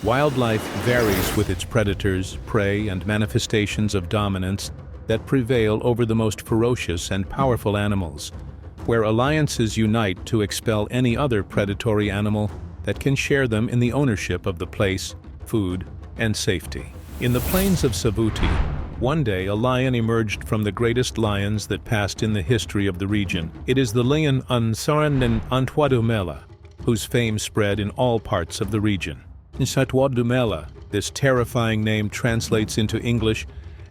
Wildlife varies with its predators, prey, and manifestations of dominance that prevail over the most ferocious and powerful animals, where alliances unite to expel any other predatory animal that can share them in the ownership of the place, food, and safety. In the plains of Savuti, one day a lion emerged from the greatest lions that passed in the history of the region. It is the lion Ntwadumela, whose fame spread in all parts of the region. Ntwadumela, this terrifying name translates into English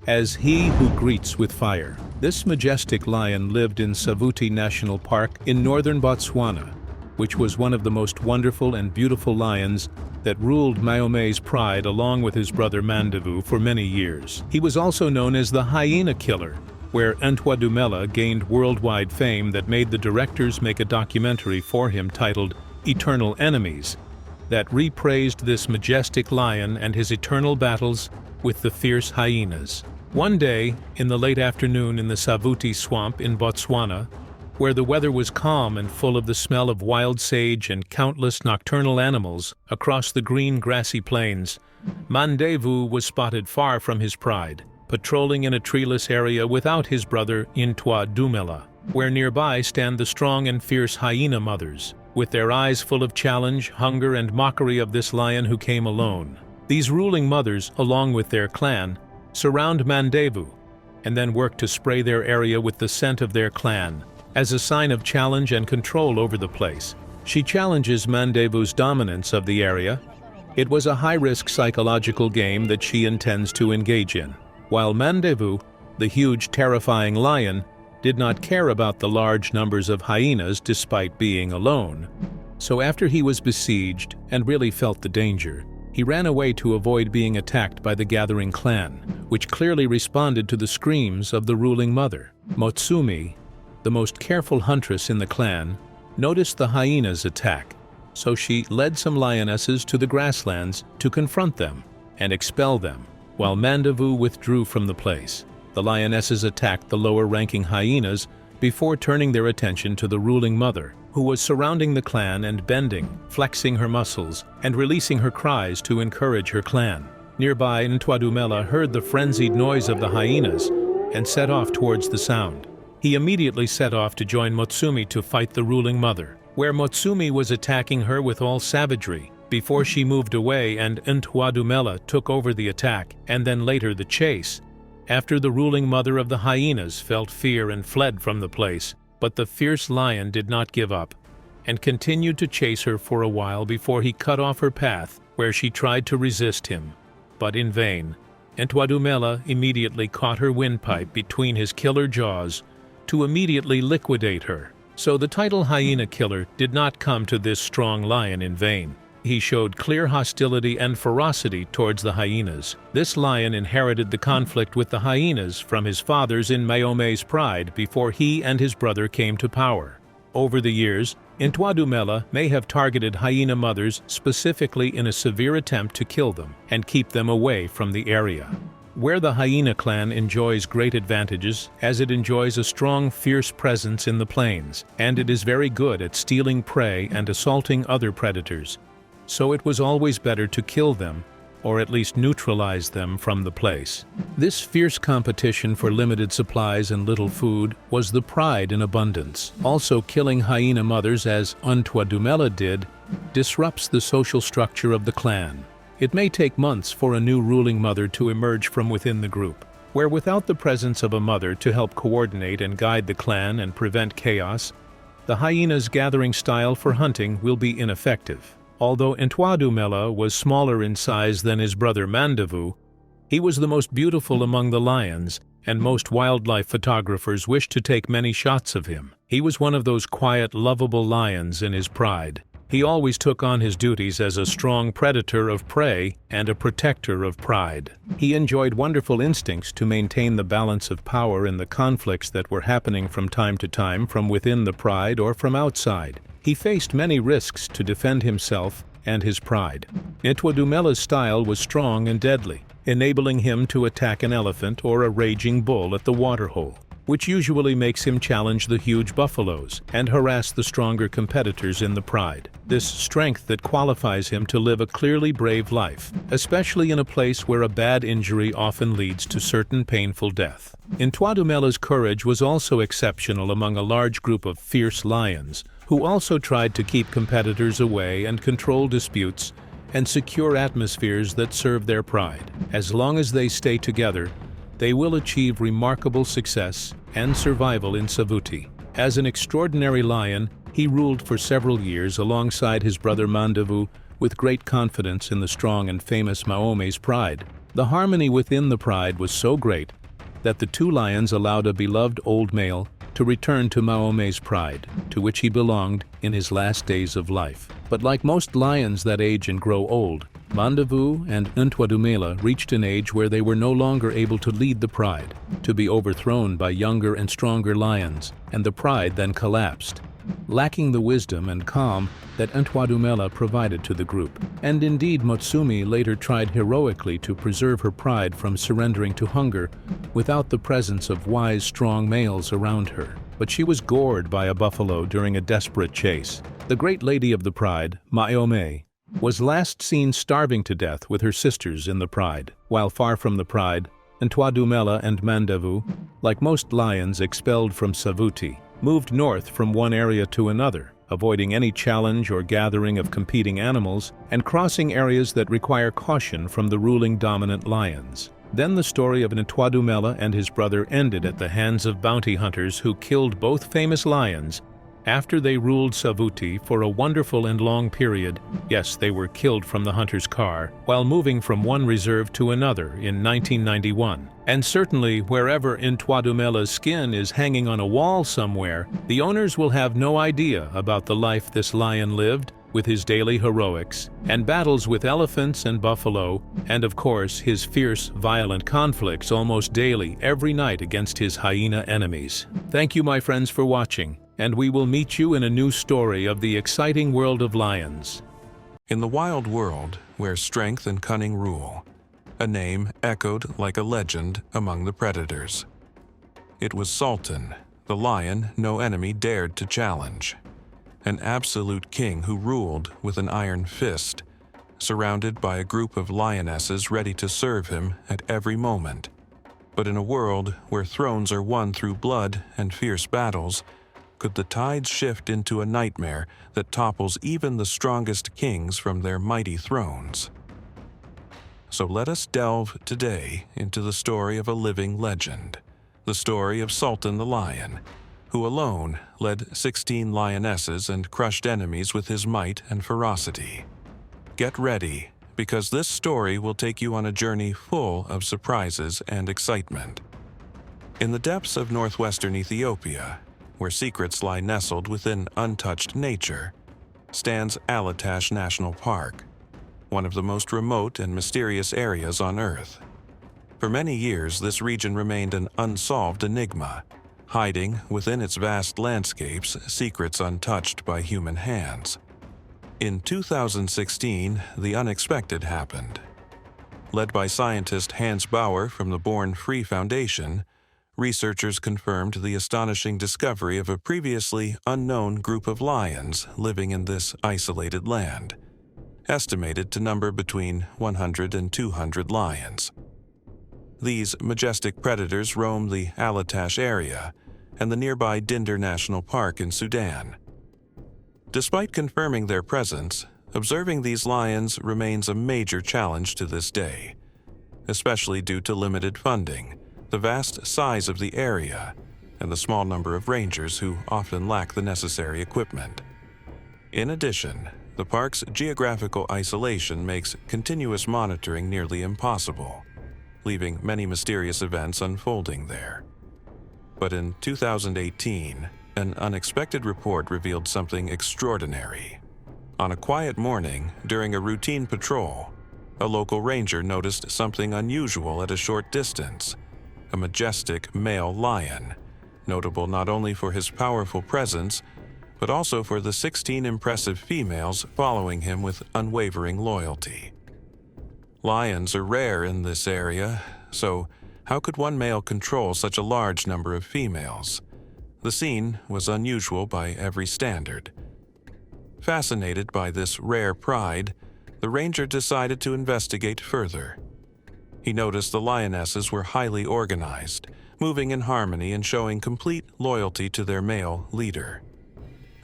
as "he who greets with fire." This majestic lion lived in Savuti National Park in northern Botswana, which was one of the most wonderful and beautiful lions that ruled Mayome's pride along with his brother Mandevu for many years. He was also known as the hyena killer, where Ntwadumela gained worldwide fame that made the directors make a documentary for him titled Eternal Enemies, that repraised this majestic lion and his eternal battles with the fierce hyenas. One day, in the late afternoon in the Savuti swamp in Botswana, where the weather was calm and full of the smell of wild sage and countless nocturnal animals across the green grassy plains, Mandevu was spotted far from his pride, patrolling in a treeless area without his brother Ntwadumela, where nearby stand the strong and fierce hyena mothers, with their eyes full of challenge, hunger, and mockery of this lion who came alone. These ruling mothers, along with their clan, surround Mandevu and then work to spray their area with the scent of their clan, as a sign of challenge and control over the place. She challenges Mandevu's dominance of the area. It was a high-risk psychological game that she intends to engage in, while Mandevu, the huge, terrifying lion, did not care about the large numbers of hyenas despite being alone. So after he was besieged and really felt the danger, he ran away to avoid being attacked by the gathering clan, which clearly responded to the screams of the ruling mother. Motsumi, the most careful huntress in the clan, noticed the hyenas' attack, so she led some lionesses to the grasslands to confront them and expel them, while Mandevu withdrew from the place. The lionesses attacked the lower-ranking hyenas before turning their attention to the ruling mother, who was surrounding the clan and bending, flexing her muscles, and releasing her cries to encourage her clan. Nearby, Ntwadumela heard the frenzied noise of the hyenas and set off towards the sound. He immediately set off to join Motsumi to fight the ruling mother, where Motsumi was attacking her with all savagery, before she moved away and Ntwadumela took over the attack and then later the chase, after the ruling mother of the hyenas felt fear and fled from the place. But the fierce lion did not give up and continued to chase her for a while before he cut off her path, where she tried to resist him, but in vain. Ntwadumela immediately caught her windpipe between his killer jaws to immediately liquidate her. So the title hyena killer did not come to this strong lion in vain. He showed clear hostility and ferocity towards the hyenas. This lion inherited the conflict with the hyenas from his fathers in Mayome's pride before he and his brother came to power. Over the years, Ntwadumela may have targeted hyena mothers specifically in a severe attempt to kill them and keep them away from the area. Where the hyena clan enjoys great advantages, as it enjoys a strong, fierce presence in the plains, and it is very good at stealing prey and assaulting other predators. So it was always better to kill them, or at least neutralize them from the place. This fierce competition for limited supplies and little food was the pride in abundance. Also, killing hyena mothers, as Ntwadumela did, disrupts the social structure of the clan. It may take months for a new ruling mother to emerge from within the group, where without the presence of a mother to help coordinate and guide the clan and prevent chaos, the hyena's gathering style for hunting will be ineffective. Although Ntwadumela was smaller in size than his brother Mandevu, he was the most beautiful among the lions, and most wildlife photographers wished to take many shots of him. He was one of those quiet, lovable lions in his pride. He always took on his duties as a strong predator of prey and a protector of pride. He enjoyed wonderful instincts to maintain the balance of power in the conflicts that were happening from time to time from within the pride or from outside. He faced many risks to defend himself and his pride. Ntwadumela's style was strong and deadly, enabling him to attack an elephant or a raging bull at the waterhole. which usually makes him challenge the huge buffaloes and harass the stronger competitors in the pride. This strength that qualifies him to live a clearly brave life, especially in a place where a bad injury often leads to certain painful death. Ntwadumela's courage was also exceptional among a large group of fierce lions, who also tried to keep competitors away and control disputes and secure atmospheres that serve their pride. As long as they stay together, they will achieve remarkable success and survival in Savuti. As an extraordinary lion, he ruled for several years alongside his brother Mandavu with great confidence in the strong and famous Maome's pride. The harmony within the pride was so great that the two lions allowed a beloved old male to return to Maome's pride, to which he belonged in his last days of life. But like most lions that age and grow old, Mandavu and Ntwadumela reached an age where they were no longer able to lead the pride, to be overthrown by younger and stronger lions, and the pride then collapsed, lacking the wisdom and calm that Ntwadumela provided to the group. And indeed, Motsumi later tried heroically to preserve her pride from surrendering to hunger without the presence of wise, strong males around her. But she was gored by a buffalo during a desperate chase. The great lady of the pride, Maome, was last seen starving to death with her sisters in the pride. While far from the pride, Ntwadumela and Mandavu, like most lions expelled from Savuti, moved north from one area to another, avoiding any challenge or gathering of competing animals and crossing areas that require caution from the ruling dominant lions. Then the story of Ntwadumela and his brother ended at the hands of bounty hunters who killed both famous lions after they ruled Savuti for a wonderful and long period. Yes, they were killed from the hunter's car while moving from one reserve to another in 1991. And certainly, wherever Ntwadumela's skin is hanging on a wall somewhere, the owners will have no idea about the life this lion lived, with his daily heroics, and battles with elephants and buffalo, and of course his fierce, violent conflicts almost daily, every night against his hyena enemies. Thank you, my friends, for watching, and we will meet you in a new story of the exciting world of lions. In the wild world, where strength and cunning rule, a name echoed like a legend among the predators. It was Sultan, the lion no enemy dared to challenge. An absolute king who ruled with an iron fist, surrounded by a group of lionesses ready to serve him at every moment. But in a world where thrones are won through blood and fierce battles, could the tides shift into a nightmare that topples even the strongest kings from their mighty thrones? So let us delve today into the story of a living legend, the story of Sultan the Lion, who alone led 16 lionesses and crushed enemies with his might and ferocity. Get ready, because this story will take you on a journey full of surprises and excitement. In the depths of northwestern Ethiopia, where secrets lie nestled within untouched nature, stands Alatash National Park, one of the most remote and mysterious areas on Earth. For many years, this region remained an unsolved enigma, hiding within its vast landscapes secrets untouched by human hands. In 2016, the unexpected happened. Led by scientist Hans Bauer from the Born Free Foundation, researchers confirmed the astonishing discovery of a previously unknown group of lions living in this isolated land, estimated to number between 100 and 200 lions. These majestic predators roam the Alatash area and the nearby Dinder National Park in Sudan. Despite confirming their presence, observing these lions remains a major challenge to this day, especially due to limited funding, the vast size of the area, and the small number of rangers who often lack the necessary equipment. In addition, the park's geographical isolation makes continuous monitoring nearly impossible, leaving many mysterious events unfolding there. But in 2018, an unexpected report revealed something extraordinary. On a quiet morning, during a routine patrol, a local ranger noticed something unusual at a short distance: a majestic male lion, notable not only for his powerful presence, but also for the 16 impressive females following him with unwavering loyalty. Lions are rare in this area, so How could one male control such a large number of females? The scene was unusual by every standard. Fascinated by this rare pride, the ranger decided to investigate further. He noticed the lionesses were highly organized, moving in harmony and showing complete loyalty to their male leader.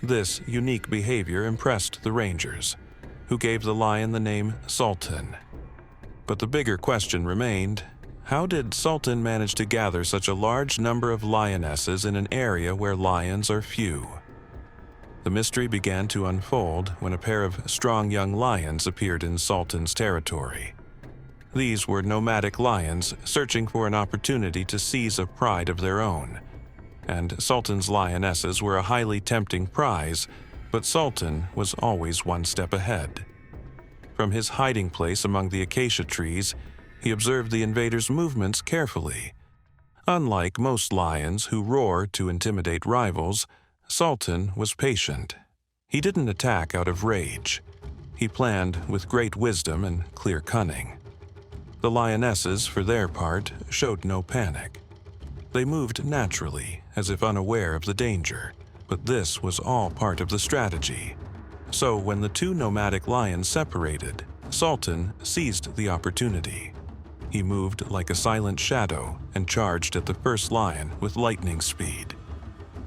This unique behavior impressed the rangers, who gave the lion the name Sultan. But the bigger question remained: how did Sultan manage to gather such a large number of lionesses in an area where lions are few? The mystery began to unfold when a pair of strong young lions appeared in Sultan's territory. These were nomadic lions searching for an opportunity to seize a pride of their own. And Sultan's lionesses were a highly tempting prize, but Sultan was always one step ahead. From his hiding place among the acacia trees, he observed the invaders' movements carefully. Unlike most lions who roar to intimidate rivals, Sultan was patient. He didn't attack out of rage. He planned with great wisdom and clear cunning. The lionesses, for their part, showed no panic. They moved naturally, as if unaware of the danger, but this was all part of the strategy. So when the two nomadic lions separated, Sultan seized the opportunity. He moved like a silent shadow and charged at the first lion with lightning speed.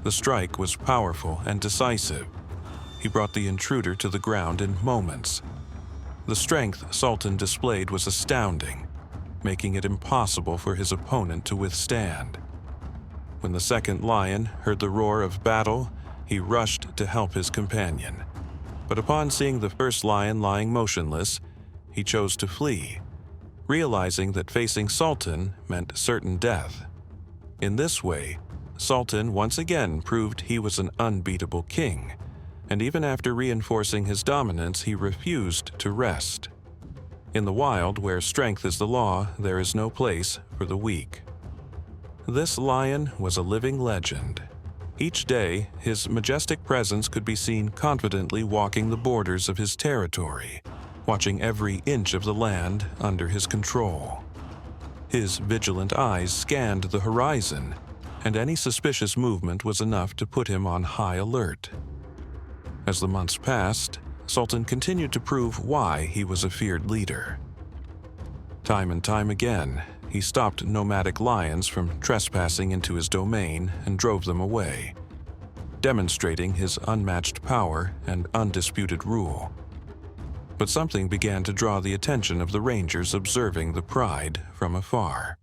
The strike was powerful and decisive. He brought the intruder to the ground in moments. The strength Sultan displayed was astounding, making it impossible for his opponent to withstand. When the second lion heard the roar of battle, he rushed to help his companion. But upon seeing the first lion lying motionless, he chose to flee, realizing that facing Sultan meant certain death. In this way, Sultan once again proved he was an unbeatable king, and even after reinforcing his dominance, he refused to rest. In the wild, where strength is the law, there is no place for the weak. This lion was a living legend. Each day, his majestic presence could be seen confidently walking the borders of his territory, watching every inch of the land under his control. His vigilant eyes scanned the horizon, and any suspicious movement was enough to put him on high alert. As the months passed, Sultan continued to prove why he was a feared leader. Time and time again, he stopped nomadic lions from trespassing into his domain and drove them away, demonstrating his unmatched power and undisputed rule. But something began to draw the attention of the rangers observing the pride from afar.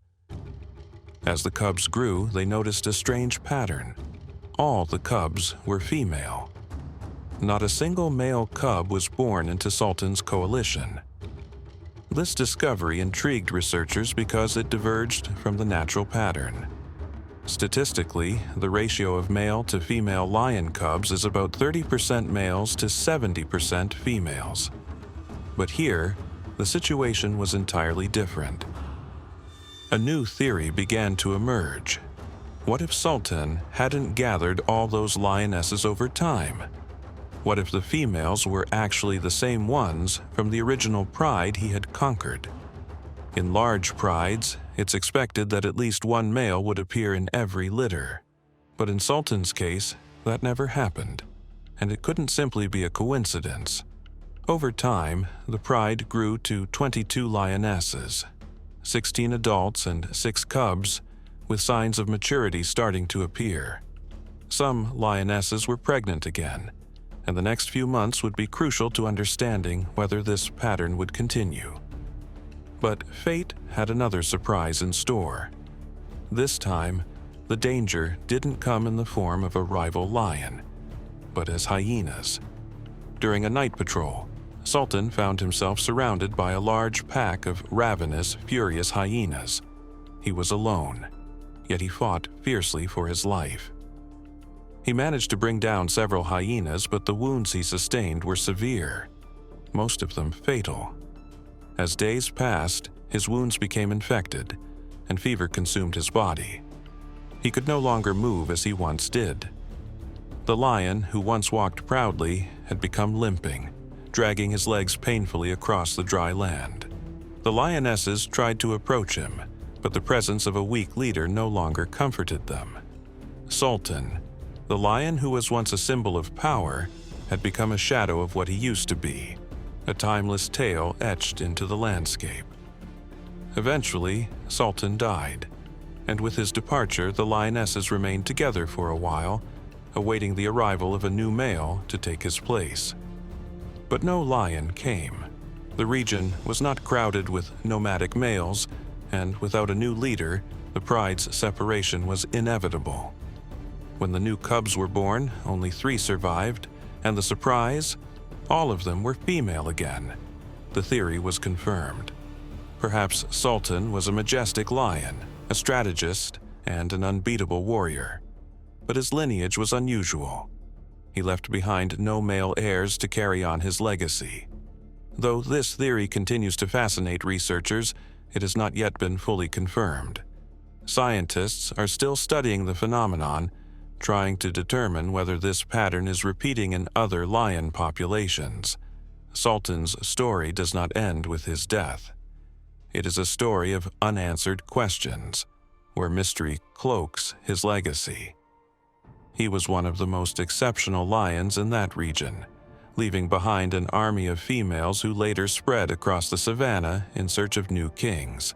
As the cubs grew, they noticed a strange pattern. All the cubs were female. Not a single male cub was born into Sultan's coalition. This discovery intrigued researchers because it diverged from the natural pattern. Statistically, the ratio of male to female lion cubs is about 30% males to 70% females. But here, the situation was entirely different. A new theory began to emerge. What if Sultan hadn't gathered all those lionesses over time? What if the females were actually the same ones from the original pride he had conquered? In large prides, it's expected that at least one male would appear in every litter. But in Sultan's case, that never happened, and it couldn't simply be a coincidence. Over time, the pride grew to 22 lionesses, 16 adults and 6 cubs, with signs of maturity starting to appear. Some lionesses were pregnant again, and the next few months would be crucial to understanding whether this pattern would continue. But fate had another surprise in store. This time, the danger didn't come in the form of a rival lion, but as hyenas. During a night patrol, Sultan found himself surrounded by a large pack of ravenous, furious hyenas. He was alone, yet he fought fiercely for his life. He managed to bring down several hyenas, but the wounds he sustained were severe, most of them fatal. As days passed, his wounds became infected, and fever consumed his body. He could no longer move as he once did. The lion, who once walked proudly, had become limping, dragging his legs painfully across the dry land. The lionesses tried to approach him, but the presence of a weak leader no longer comforted them. Sultan, the lion who was once a symbol of power, had become a shadow of what he used to be, a timeless tale etched into the landscape. Eventually, Sultan died, and with his departure, the lionesses remained together for a while, awaiting the arrival of a new male to take his place. But no lion came. The region was not crowded with nomadic males, and without a new leader, the pride's separation was inevitable. When the new cubs were born, only 3 survived, and the surprise? All of them were female again. The theory was confirmed. Perhaps Sultan was a majestic lion, a strategist, and an unbeatable warrior. But his lineage was unusual. He left behind no male heirs to carry on his legacy. Though this theory continues to fascinate researchers, it has not yet been fully confirmed. Scientists are still studying the phenomenon, trying to determine whether this pattern is repeating in other lion populations. Sultan's story does not end with his death. It is a story of unanswered questions, where mystery cloaks his legacy. He was one of the most exceptional lions in that region, leaving behind an army of females who later spread across the savannah in search of new kings.